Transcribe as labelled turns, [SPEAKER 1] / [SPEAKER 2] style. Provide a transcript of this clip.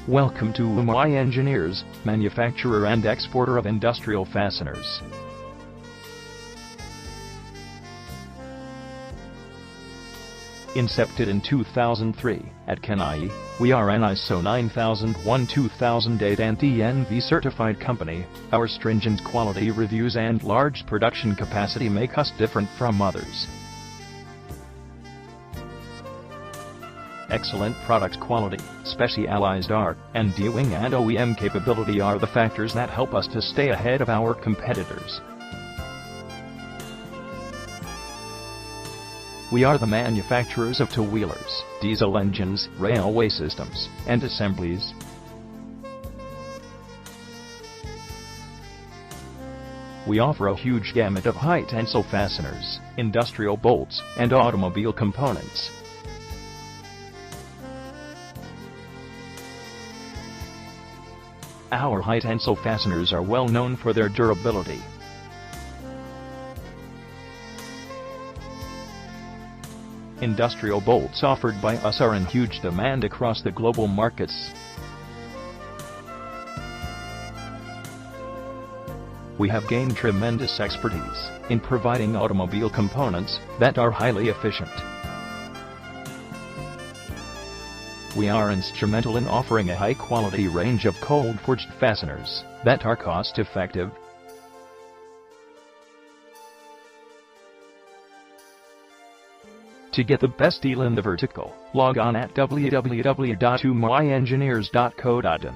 [SPEAKER 1] Welcome to Umaa Engineers, manufacturer and exporter of industrial fasteners. Incepted in 2003, at Chennai, we are an ISO 9001-2008 and DNV certified company. Our stringent quality reviews and large production capacity make us different from others. Excellent product quality, specialized R&D and OEM capability are the factors that help us to stay ahead of our competitors. We are the manufacturers of two-wheelers, diesel engines, railway systems, and assemblies. We offer a huge gamut of high-tensile fasteners, industrial bolts, and automobile components. Our high-tensile fasteners are well known for their durability. Industrial bolts offered by us are in huge demand across the global markets. We have gained tremendous expertise in providing automobile components that are highly efficient. We are instrumental in offering a high-quality range of cold-forged fasteners that are cost-effective. To get the best deal in the vertical, log on at www.umaaengineers.co.in.